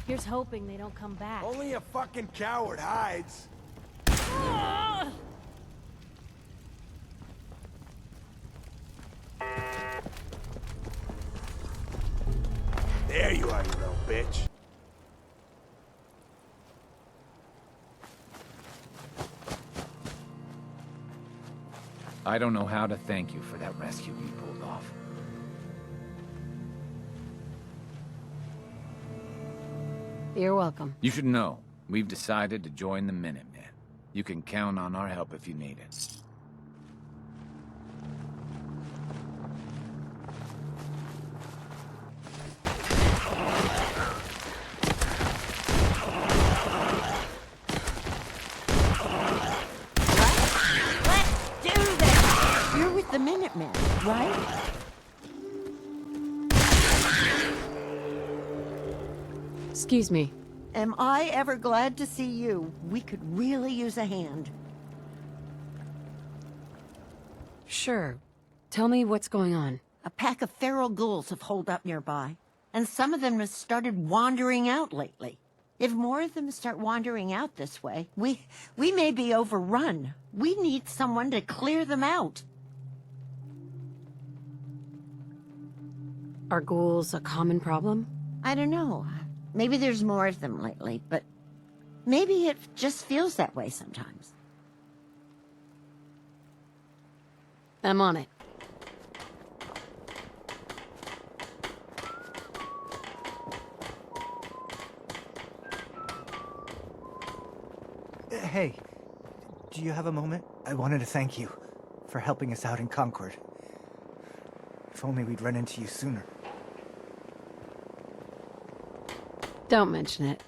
M: Here's hoping they don't come back.
J: Only a fucking coward hides. There you are, you little bitch.
C: I don't know how to thank you for that rescue you pulled off.
B: You're welcome.
C: You should know, we've decided to join the Minutemen. You can count on our help if you need it.
T: You're with the Minutemen, right?
B: Excuse me.
T: Am I ever glad to see you? We could really use a hand.
B: Sure. Tell me what's going on.
T: A pack of feral ghouls have holed up nearby, and some of them have started wandering out lately. If more of them start wandering out this way, we may be overrun. We need someone to clear them out.
B: Are ghouls a common problem?
T: I don't know. Maybe there's more of them lately, but maybe it just feels that way sometimes.
B: I'm on it.
U: Hey, do you have a moment? I wanted to thank you for helping us out in Concord. If only we'd run into you sooner.
B: Don't mention it.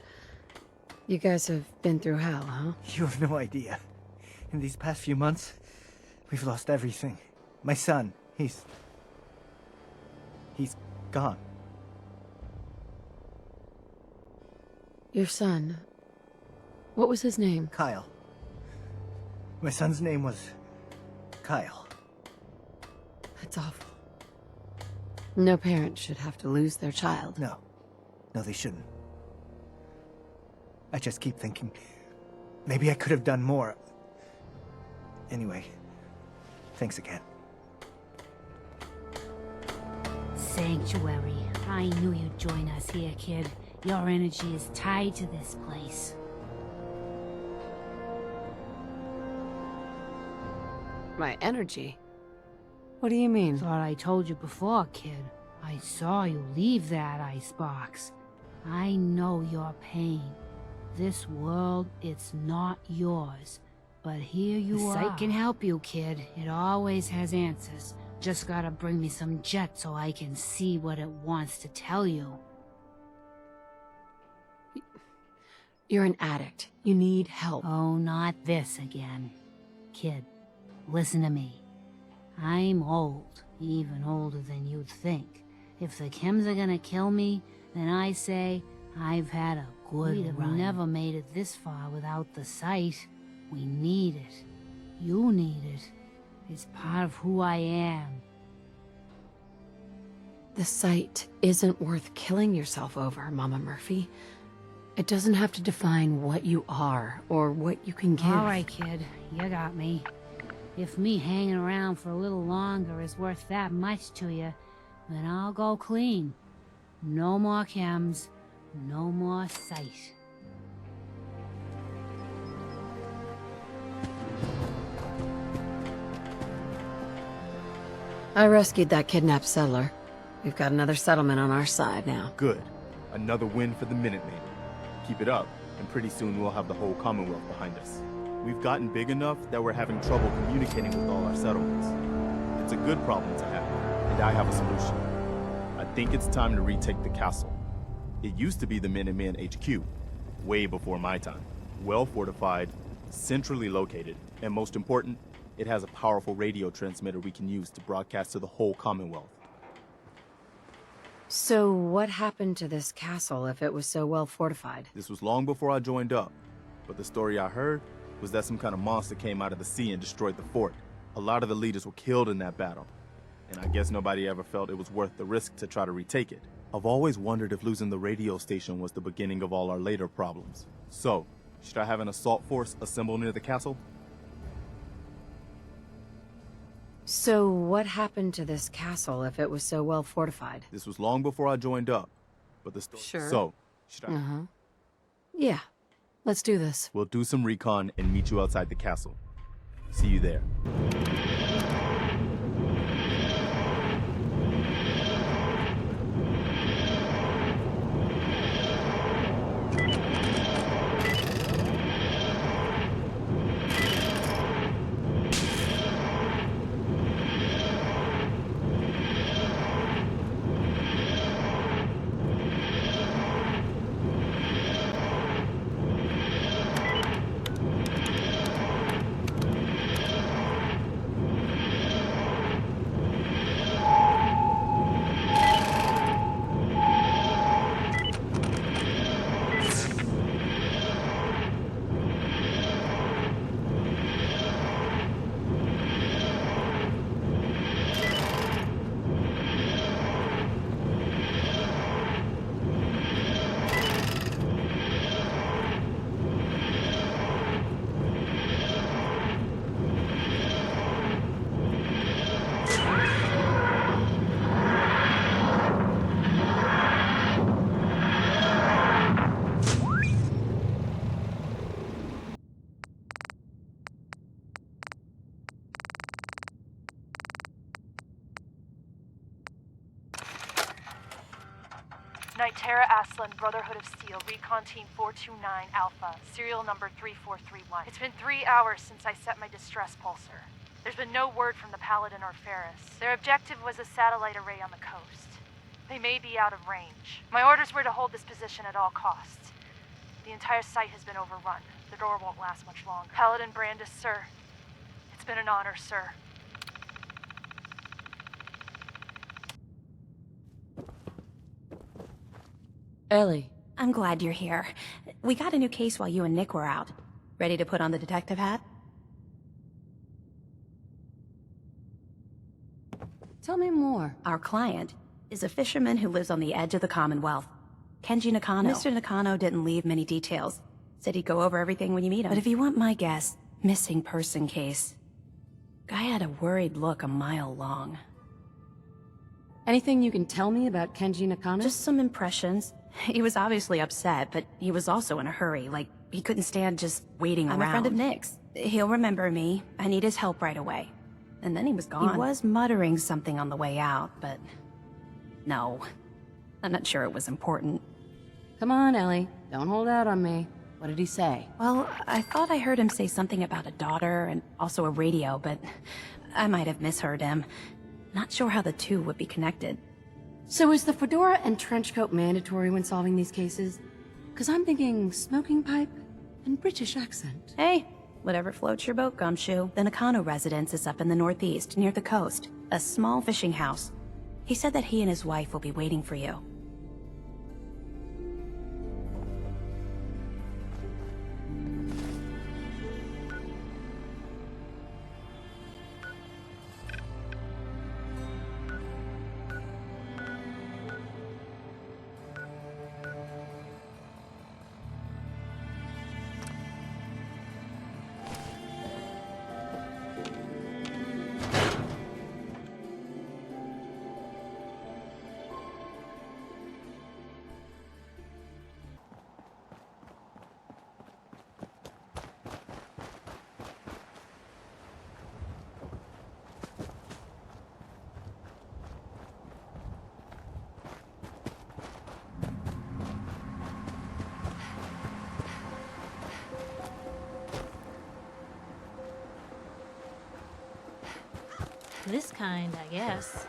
B: You guys have been through hell, huh?
U: You have no idea. In these past few months, we've lost everything. My son, he's gone.
B: Your son? What was his name?
U: Kyle. My son's name was Kyle.
B: That's awful. No parent should have to lose their child.
U: No, they shouldn't. I just keep thinking, maybe I could have done more. Anyway, thanks again.
V: Sanctuary. I knew you'd join us here, kid. Your energy is tied to this place.
B: My energy? What do you mean?
V: Thought I told you before, kid. I saw you leave that icebox. I know your pain. This world, it's not yours. But here you are. The site can help you, kid. It always has answers. Just gotta bring me some jet so I can see what it wants to tell you.
B: You're an addict. You need help.
V: Oh, not this again. Kid, listen to me. I'm old, even older than you'd think. If the chems are gonna kill me, then I say I've had a good run. We'd have never made it this far without the site. We need it. You need it. It's part of who I am.
B: The site isn't worth killing yourself over, Mama Murphy. It doesn't have to define what you are or what you can give.
V: All right, kid. You got me. If me hanging around for a little longer is worth that much to you, then I'll go clean. No more chems. No more sight.
B: I rescued that kidnapped settler. We've got another settlement on our side now.
W: Good. Another win for the Minutemen. Keep it up, and pretty soon we'll have the whole Commonwealth behind us. We've gotten big enough that we're having trouble communicating with all our settlements. It's a good problem to have, and I have a solution. I think it's time to retake the castle. It used to be the Minutemen HQ, way before my time. Well fortified, centrally located, and most important, it has a powerful radio transmitter we can use to broadcast to the whole Commonwealth.
B: So what happened to this castle if it was so well fortified?
W: This was long before I joined up. But the story I heard was that some kind of monster came out of the sea and destroyed the fort. A lot of the leaders were killed in that battle, and I guess nobody ever felt it was worth the risk to try to retake it. I've always wondered if losing the radio station was the beginning of all our later problems. So, should I have an assault force assemble near the castle?
B: So what happened to this castle if it was so well fortified?
W: This was long before I joined up, but the story...
B: Sure.
W: So, should I...
B: Uh-huh. Yeah. Let's do this.
W: We'll do some recon and meet you outside the castle. See you there.
D: Nitera Aslan, Brotherhood of Steel, Recon Team 429 Alpha, serial number 3431. It's been 3 hours since I set my distress pulsar. There's been no word from the Paladin or Ferris. Their objective was a satellite array on the coast. They may be out of range. My orders were to hold this position at all costs. The entire site has been overrun. The door won't last much longer. Paladin Brandis, sir. It's been an honor, sir.
B: Ellie.
L: I'm glad you're here. We got a new case while you and Nick were out. Ready to put on the detective hat?
B: Tell me more.
L: Our client is a fisherman who lives on the edge of the Commonwealth. Kenji Nakano. Mr. Nakano didn't leave many details. Said he'd go over everything when you meet him. But if you want my guess, missing person case. Guy had a worried look a mile long.
B: Anything you can tell me about Kenji Nakano?
L: Just some impressions. He was obviously upset, but he was also in a hurry, like he couldn't stand just waiting around. I'm a friend of Nick's. He'll remember me. I need his help right away. And then he was gone. He was muttering something on the way out, but... no. I'm not sure it was important.
B: Come on, Ellie. Don't hold out on me. What did he say?
L: Well, I thought I heard him say something about a daughter and also a radio, but I might have misheard him. Not sure how the two would be connected.
B: So is the fedora and trench coat mandatory when solving these cases? Because I'm thinking smoking pipe and British accent.
L: Hey, whatever floats your boat, Gumshoe. The Nakano residence is up in the northeast, near the coast. A small fishing house. He said that he and his wife will be waiting for you.
M: This kind, I guess.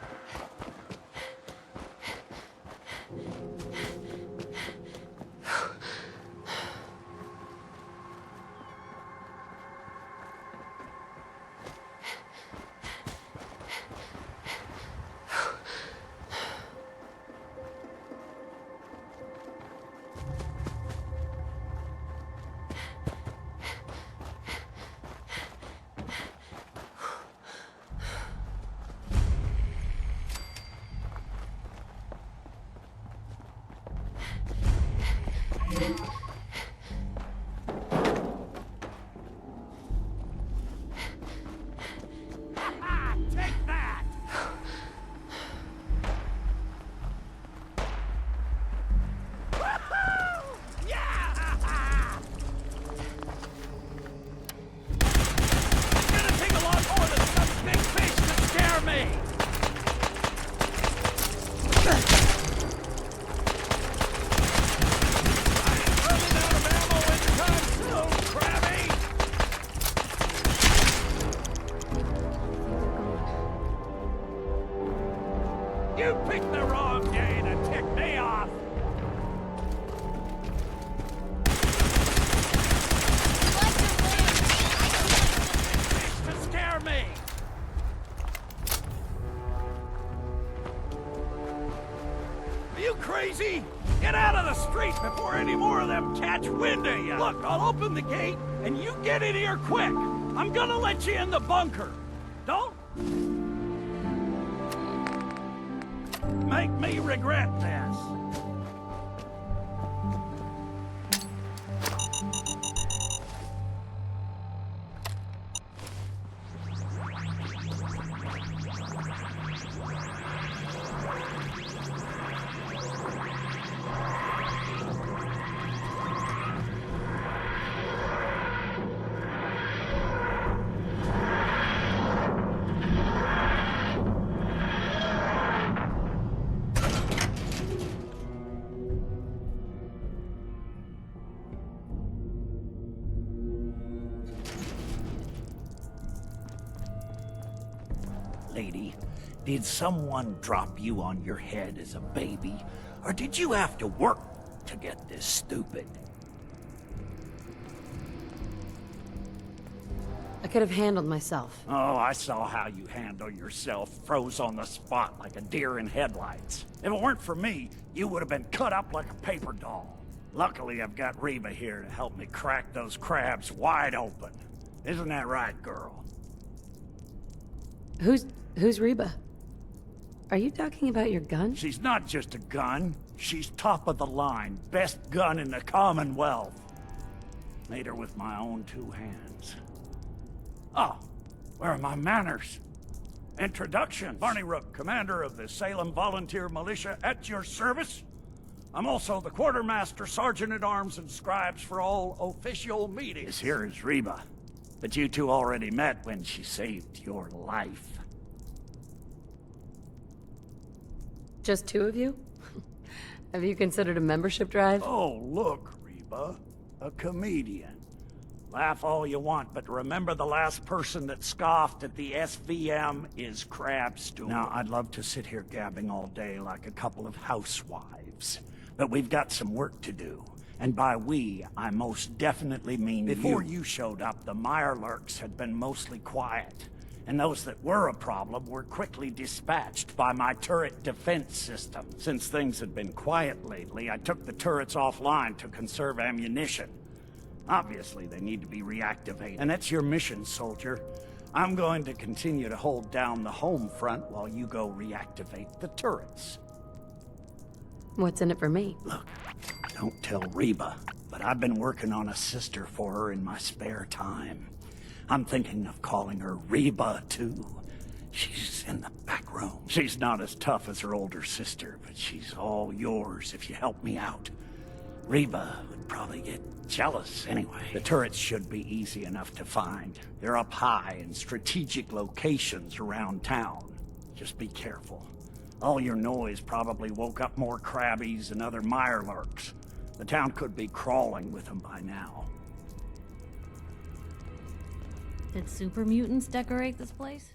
G: street before any more of them catch wind of you. Look, I'll open the gate, and you get in here quick. I'm gonna let you in the bunker. Don't make me regret this. Lady, did someone drop you on your head as a baby? Or did you have to work to get this stupid?
B: I could have handled myself.
G: Oh, I saw how you handle yourself, froze on the spot like a deer in headlights. If it weren't for me, you would have been cut up like a paper doll. Luckily, I've got Reba here to help me crack those crabs wide open. Isn't that right, girl?
B: Who's Reba? Are you talking about your gun?
G: She's not just a gun. She's top of the line. Best gun in the Commonwealth. Made her with my own two hands. Oh, where are my manners? Introduction. Barney Rook, commander of the Salem Volunteer Militia, at your service. I'm also the quartermaster, sergeant-at-arms, and scribes for all official meetings. This here is Reba. But you two already met when she saved your life.
B: Just two of you? Have you considered a membership drive?
G: Oh, look, Reba. A comedian. Laugh all you want, but remember the last person that scoffed at the SVM is Crabstool. Now, I'd love to sit here gabbing all day like a couple of housewives, but we've got some work to do. And by we, I most definitely mean before you showed up, the Mirelurks had been mostly quiet. And those that were a problem were quickly dispatched by my turret defense system. Since things had been quiet lately, I took the turrets offline to conserve ammunition. Obviously, they need to be reactivated. And that's your mission, soldier. I'm going to continue to hold down the home front while you go reactivate the turrets.
B: What's in it for me?
G: Look, don't tell Reba, but I've been working on a sister for her in my spare time. I'm thinking of calling her Reba, too. She's in the back room. She's not as tough as her older sister, but she's all yours if you help me out. Reba would probably get jealous anyway. The turrets should be easy enough to find. They're up high in strategic locations around town. Just be careful. All your noise probably woke up more crabbies and other Mirelurks. The town could be crawling with them by now.
M: Did super mutants decorate this place?